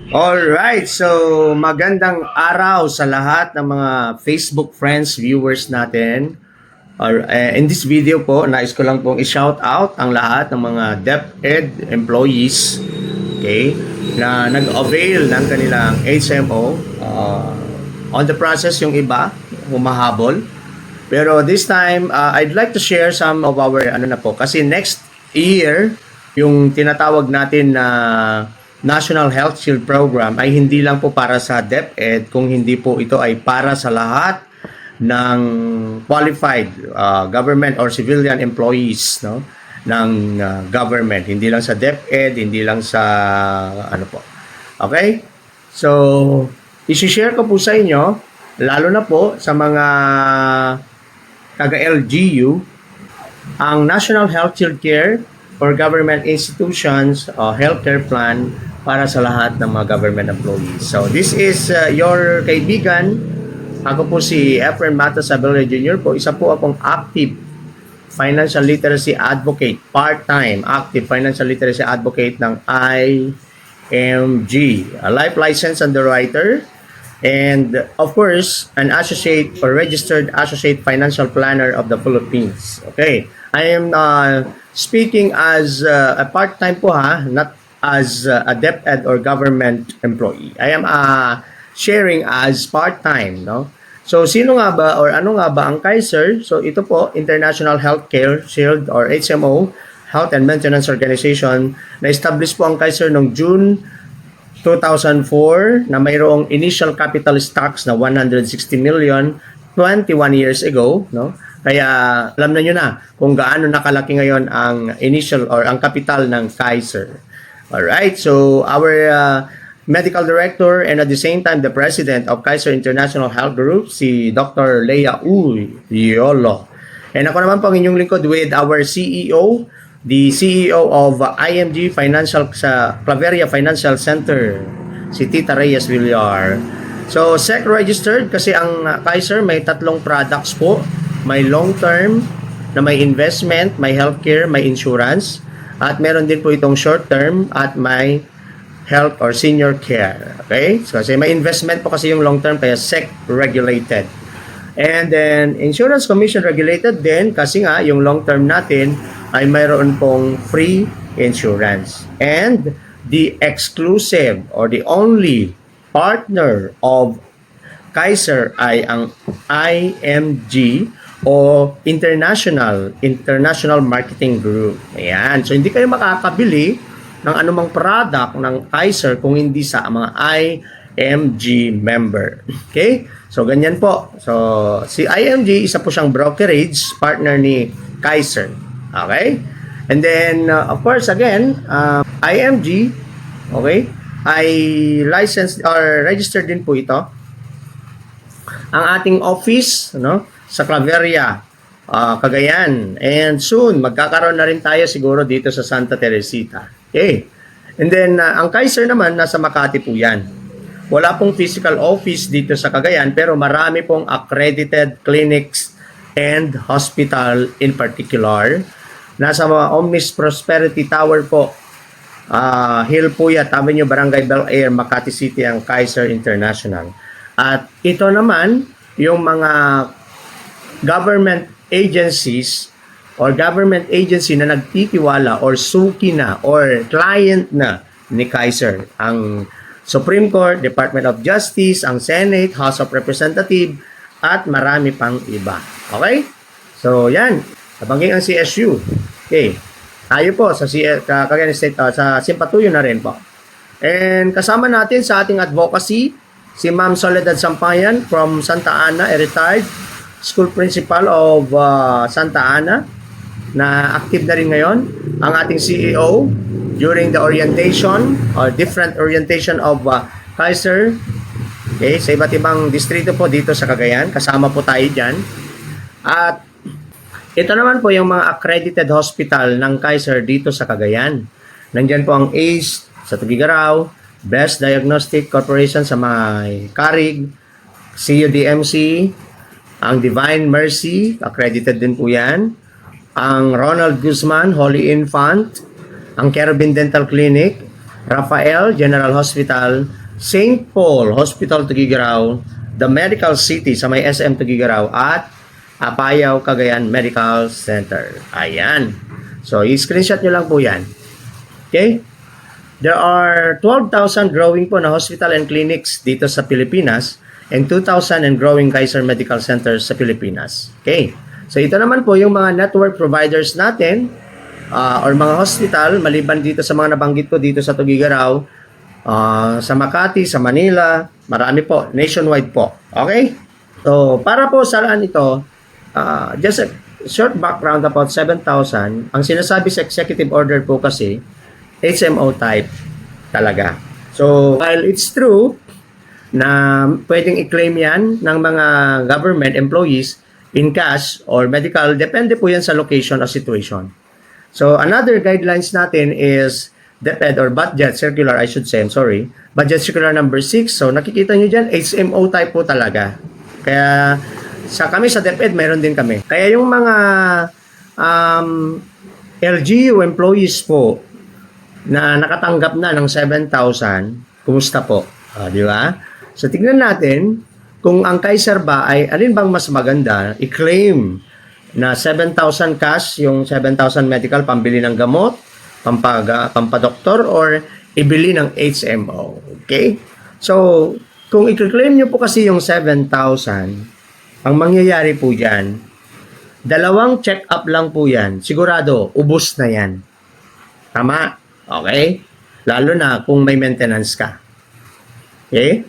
Alright, so magandang araw sa lahat ng mga Facebook friends, viewers natin. In this video po, nais ko lang pong i-shout out ang lahat ng mga DepEd employees, okay, na nag-avail ng kanilang HMO. On the process, yung iba, humahabol. Pero this time, I'd like to share some of our, kasi next year, yung tinatawag natin na National Health Shield Program ay hindi lang po para sa DepEd, kung hindi po ito ay para sa lahat ng qualified government or civilian employees, no, ng government, hindi lang sa DepEd, hindi lang sa Okay? So, i-share ko po sa inyo, lalo na po sa mga taga-LGU, ang National Health Shield Care for government institutions healthcare plan para sa lahat ng mga government employees. So this is your kaibigan. Ako po si Efren Mata Sabello Jr. po. Isa po akong active financial literacy advocate, part-time active financial literacy advocate ng IMG, a life license underwriter, and of course, an associate or registered associate financial planner of the Philippines. Okay, I am speaking as a part-time po not as a DepEd or government employee. I am sharing as part-time, no? So, sino nga ba or ano nga ba ang Kaiser? So, ito po, International Healthcare Shield or HMO, Health and Maintenance Organization, na-establish po ang Kaiser noong June 2004 na mayroong initial capital stocks na 160 million 21 years ago, no? Kaya alam na nyo na kung gaano nakalaki ngayon ang initial or ang capital ng Kaiser. Alright, so our medical director and at the same time the president of Kaiser International Health Group, si Dr. Leia Uy Yolo. And ako naman po ang inyong lingkod with our CEO, the CEO of IMG Financial sa Claveria Financial Center, si Tita Reyes Villar. So, SEC registered kasi ang Kaiser may tatlong products po. May long-term na may investment, may healthcare, may insurance. At meron din po itong short-term at may health or senior care. Okay? So, kasi may investment po kasi yung long-term kaya SEC regulated. And then, insurance commission regulated din kasi nga yung long-term natin ay mayroon pong free insurance. And the exclusive or the only partner of Kaiser ay ang IMG o International Marketing Group. Ayan. So, hindi kayo makakabili ng anumang product ng Kaiser kung hindi sa mga IMG member. Okay? So, ganyan po. So, si IMG, isa po siyang brokerage partner ni Kaiser. Okay? And then, of course, again, IMG, okay, ay licensed or registered din po ito. Ang ating office, sa Claveria, Cagayan. And soon, magkakaroon na rin tayo siguro dito sa Santa Teresita. Okay. And then, ang Kaiser naman, nasa Makati po yan. Wala pong physical office dito sa Cagayan, pero marami pong accredited clinics and hospital in particular. Nasa Omnis Prosperity Tower po, Hill Puyat Avenue, Barangay Bel Air, Makati City, ang Kaiser International. At ito naman, yung mga government agencies or government agency na nagtitiwala or suki na or client na ni Kaiser. Ang Supreme Court, Department of Justice, ang Senate, House of Representatives, at marami pang iba. Okay? So, yan. Nabanggit ang CSU. Okay. Tayo po sa Cagayan State, sa Simpatuyo na rin po. And kasama natin sa ating advocacy, si Ma'am Soledad Sampayan from Santa Ana, a retired school principal of Santa Ana, na active na rin ngayon. Ang ating CEO during the orientation or different orientation of Kaiser, okay, sa iba't ibang distrito po dito sa Cagayan. Kasama po tayo dyan. At ito naman po yung mga accredited hospital ng Kaiser dito sa Cagayan. Nandyan po ang ACE sa Tugigaraw, Best Diagnostic Corporation sa may Carig, CUDMC, ang Divine Mercy, accredited din po yan, ang Ronald Guzman, Holy Infant, ang Carabin Dental Clinic, Rafael General Hospital, St. Paul Hospital Tugigaraw, The Medical City sa may SM Tugigaraw, at Apayao Cagayan Medical Center. Ayan. So, i-screenshot nyo lang po yan. Okay? There are 12,000 growing po na hospital and clinics dito sa Pilipinas and 2,000 and growing Kaiser Medical Centers sa Pilipinas. Okay? So, ito naman po yung mga network providers natin or mga hospital, maliban dito sa mga nabanggit ko dito sa Tugigaraw, sa Makati, sa Manila, marami po, nationwide po. Okay? So, para po saan ito, just a short background about 7,000. Ang sinasabi sa executive order po kasi, HMO type talaga. So, while it's true na pwedeng i-claim yan ng mga government employees in cash or medical, depende po yan sa location or situation. So, another guidelines natin is DepEd or Budget Circular, I should say, I'm sorry, Budget Circular number 6. So, nakikita nyo dyan, HMO type po talaga. Kaya, kami sa DepEd, mayroon din kami. Kaya yung mga LGU employees po na nakatanggap na ng 7,000, kumusta po? Di ba? So, tignan natin kung ang Kaiser ba ay alin bang mas maganda i-claim na 7,000 cash, yung 7,000 medical, pambili ng gamot, pampadoktor, or ibili ng HMO. Okay? So, kung i-claim nyo po kasi yung 7,000, ang mangyayari po dyan, 2 check-up lang po yan. Sigurado, ubos na yan. Tama? Okay? Lalo na kung may maintenance ka. Okay?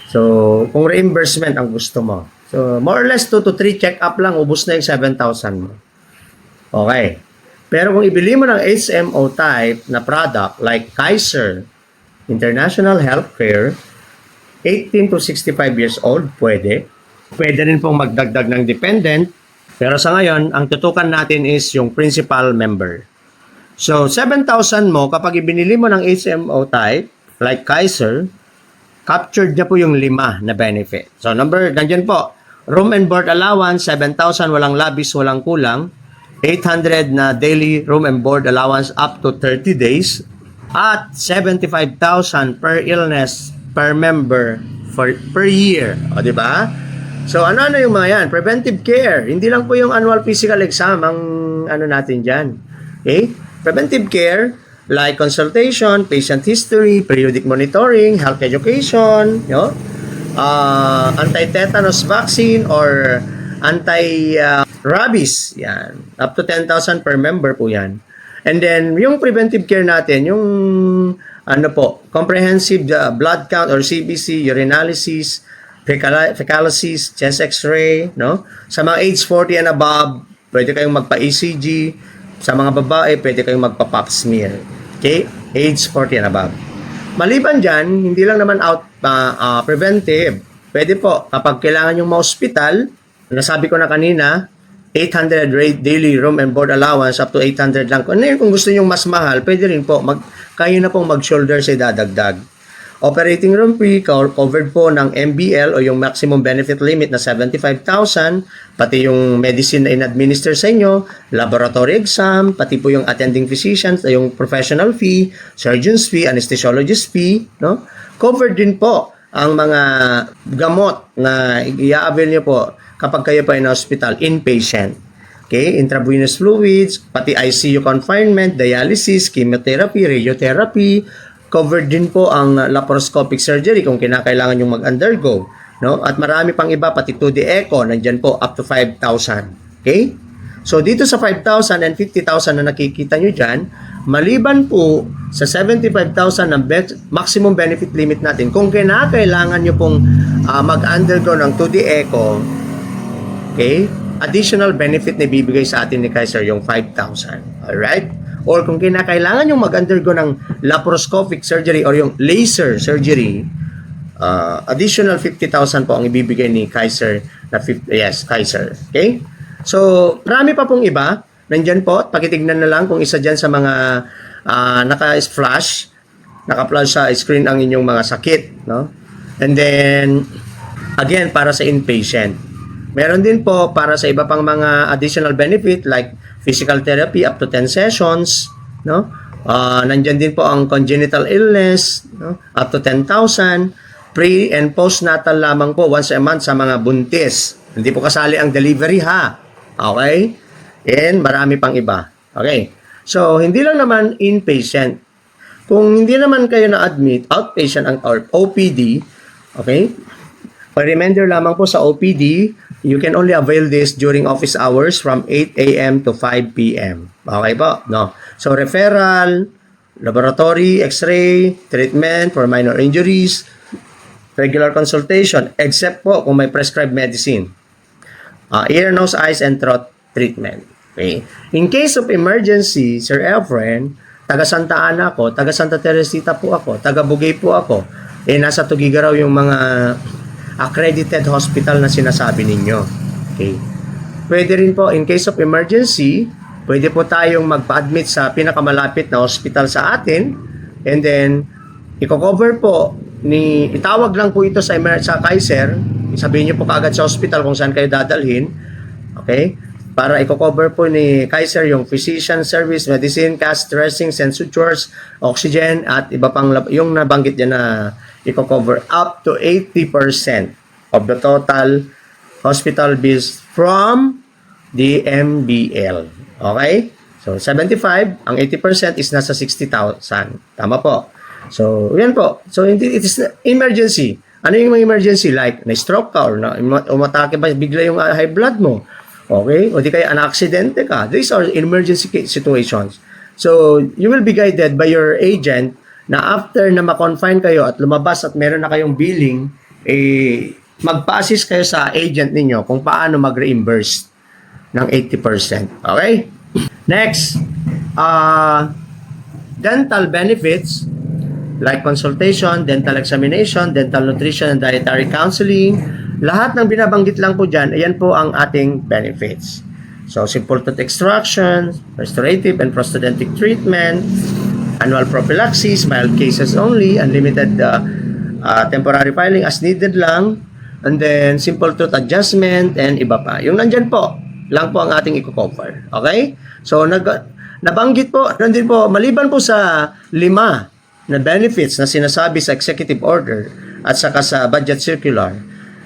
So, kung reimbursement ang gusto mo. So, more or less 2 to 3 check-up lang, ubos na yung 7,000 mo. Okay. Pero kung ibili mo ng HMO type na product like Kaiser International Healthcare, 18 to 65 years old, pwede. Pwede rin pong magdagdag ng dependent. Pero sa ngayon, ang tutukan natin is yung principal member. So, 7,000 mo, kapag ibinili mo ng HMO type, like Kaiser, captured niya po yung 5 na benefit. So, nandiyan po, room and board allowance, 7,000, walang labis, walang kulang. 800 na daily room and board allowance up to 30 days. At 75,000 per illness per member per year. O, di ba? So, ano yung mga yan? Preventive care. Hindi lang po yung annual physical exam ang natin dyan. Okay? Preventive care, like consultation, patient history, periodic monitoring, health education, anti-tetanus vaccine, or anti-rabies. Yan. Up to 10,000 per member po yan. And then, yung preventive care natin, yung comprehensive blood count or CBC, urinalysis, fecalysis, chest x-ray, no? Sa mga age 40 and above, pwede kayong magpa-ECG. Sa mga babae, pwede kayong magpa-pap smear. Okay? Age 40 and above. Maliban dyan, hindi lang naman preventive. Pwede po, kapag kailangan yung ma-hospital, nasabi ko na kanina, 800 daily room and board allowance, up to 800 lang. Kung gusto nyo mas mahal, pwede rin po, kayo na pong mag-shoulder sa idadagdag. Operating room fee, covered po ng MBL o yung maximum benefit limit na 75,000, pati yung medicine na in-administer sa inyo, laboratory exam, pati po yung attending physicians, yung professional fee, surgeon's fee, anesthesiologist fee, no? Covered din po ang mga gamot na i-avail nyo po kapag kayo pa in hospital, inpatient. Okay, intravenous fluids, pati ICU confinement, dialysis, chemotherapy, radiotherapy. Covered din po ang laparoscopic surgery kung kinakailangan yung mag-undergo, no? At marami pang iba, pati 2D echo, nandyan po up to 5,000. Okay? So, dito sa 5,000 and 50,000 na nakikita nyo dyan, maliban po sa 75,000 na maximum benefit limit natin, kung kinakailangan nyo pong mag-undergo ng 2D echo, okay, additional benefit na ibibigay sa atin ni Kaiser yung 5,000. Alright? Or kung kinakailangan yung mag-undergo ng laparoscopic surgery or yung laser surgery, additional 50,000 po ang ibibigay ni Kaiser na Kaiser. Okay? So, marami pa pong iba. Nandyan po, pakitignan na lang kung isa dyan sa mga naka-flash sa screen ang inyong mga sakit. No? And then, again, para sa inpatient. Meron din po para sa iba pang mga additional benefit like physical therapy up to 10 sessions, no? Nandyan din po ang congenital illness, no? Up to 10,000. Pre- and postnatal lamang po once a month sa mga buntis. Hindi po kasali ang delivery ha. Okay? And marami pang iba. Okay. So, hindi lang naman inpatient. Kung hindi naman kayo na-admit, outpatient ang or OPD, okay? A reminder lamang po sa OPD, you can only avail this during office hours from 8 a.m. to 5 p.m. Okay po? No. So, referral, laboratory, x-ray, treatment for minor injuries, regular consultation, except po kung may prescribed medicine. Ear, nose, eyes, and throat treatment. Okay? In case of emergency, Sir Efren, taga Santa Ana ako, taga Santa Teresita po ako, taga Bugay po ako, nasa Tugigaraw yung mga accredited hospital na sinasabi ninyo. Okay. Pwede rin po, in case of emergency, pwede po tayong magpa-admit sa pinakamalapit na hospital sa atin, and then, i-cover po, itawag lang po ito sa Kaiser, sabihin niyo po kaagad sa hospital kung saan kayo dadalhin, okay? Para i-cover po ni Kaiser yung physician service, medicine, cast, dressings, and sutures, oxygen, at iba pang yung nabanggit niya na i-cover up to 80% of the total hospital bills from the MBL. Okay? So, 75, ang 80% is nasa 60,000. Tama po. So, yan po. So, it is emergency. Ano yung mga emergency? Like, na-stroke ka or umatake ba bigla yung high blood mo? Okay? O di kaya an-aksidente ka. These are emergency situations. So, you will be guided by your agent na after na ma-confine kayo at lumabas at meron na kayong billing, magpa-assist kayo sa agent ninyo kung paano mag-reimburse ng 80%. Okay? Next, dental benefits like consultation, dental examination, dental nutrition, and dietary counseling. Lahat ng binabanggit lang po dyan, ayan po ang ating benefits. So, simple tooth extraction, restorative and prosthodontic treatment, annual prophylaxis, mild cases only, unlimited temporary filing as needed lang, and then simple tooth adjustment, and iba pa. Yung nandyan po, lang po ang ating i-cover. Okay? So, nabanggit po, nandun po, maliban po sa 5 na benefits na sinasabi sa executive order at saka sa budget circular,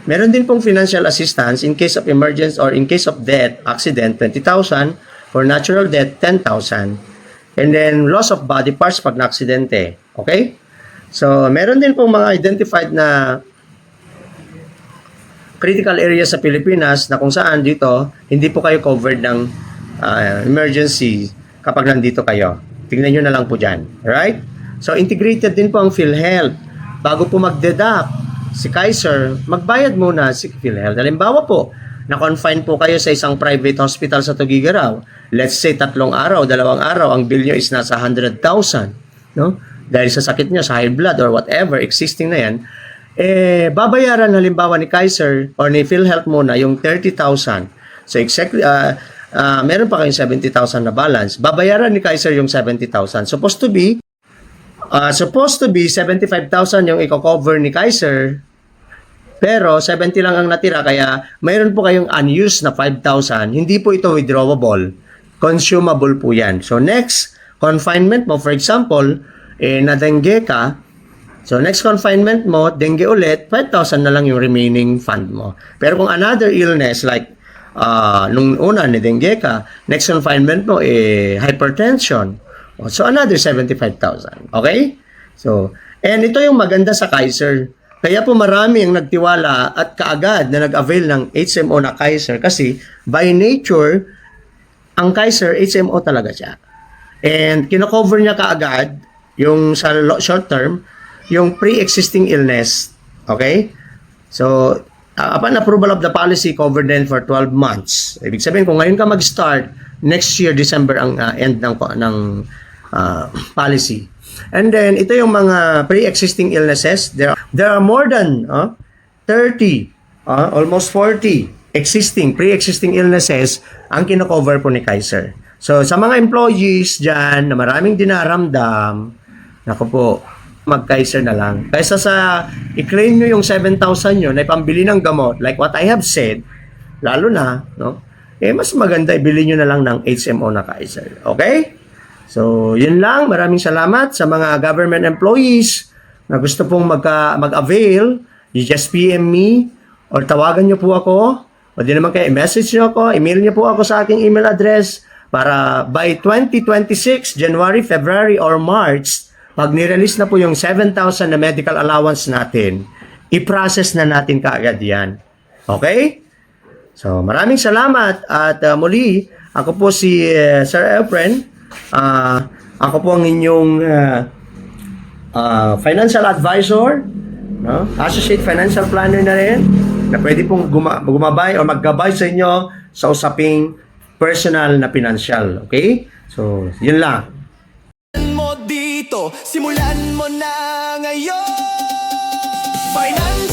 meron din pong financial assistance in case of emergency or in case of death, accident, 20,000. For natural death, 10,000. And then, loss of body parts pag na-aksidente. Okay? So, meron din pong mga identified na critical areas sa Pilipinas na kung saan dito, hindi po kayo covered ng emergency kapag nandito kayo. Tingnan nyo na lang po dyan. Right? So, integrated din po ang PhilHealth. Bago po mag-deduct si Kaiser, magbayad muna si PhilHealth. Halimbawa po, na-confine po kayo sa isang private hospital sa Tugigaraw. Let's say 3 araw, 2 araw, ang bill nyo is nasa 100,000. No? Dahil sa sakit nyo, sa high blood or whatever, existing na yan, babayaran halimbawa ni Kaiser or ni PhilHealth muna yung 30,000. So exactly, meron pa kayong 70,000 na balance. Babayaran ni Kaiser yung 70,000. Supposed to be 75,000 yung i-cover ni Kaiser, pero 70 lang ang natira, kaya mayroon po kayong unused na 5,000. Hindi po ito withdrawable. Consumable po yan. So next confinement mo, for example, na dengue ka, so next confinement mo, dengue ulit, 5,000 na lang yung remaining fund mo. Pero kung another illness like nung una ni dengue ka, next confinement mo hypertension, so another 75,000. Okay? So, and ito yung maganda sa Kaiser. Kaya po marami ang nagtiwala at kaagad na nag-avail ng HMO na Kaiser kasi by nature, ang Kaiser, HMO talaga siya. And kino-cover niya kaagad yung sa short term, yung pre-existing illness. Okay? So, upon approval of the policy, covered then for 12 months. Ibig sabihin, kung ngayon ka mag-start, next year, December ang end ng policy. And then, ito yung mga pre-existing illnesses. There are more than 30, almost 40 pre-existing illnesses ang kino-cover po ni Kaiser. So, sa mga employees dyan na maraming dinaramdam, naku po, mag-Kaiser na lang. Kaysa sa i-claim nyo yung 7,000 nyo na ipambili ng gamot, like what I have said, lalo na, no? Mas maganda ibili nyo na lang ng HMO na Kaiser. Okay? So, yun lang. Maraming salamat sa mga government employees na gusto pong mag-avail. You just PM me or tawagan nyo po ako. O di naman kayo, message nyo ako, email nyo po ako sa aking email address para by 2026, January, February, or March, pag nirelease na po yung 7,000 na medical allowance natin, i-process na natin kaagad yan. Okay? So, maraming salamat at muli, ako po si Sir Efren. Ako po ang inyong financial advisor, no? Associate financial planner na rin, na pwede pong gumabay o maggabay sa inyo sa usaping personal na financial. Okay? So, yun lang. Mo dito, simulan mo na ngayon. Finance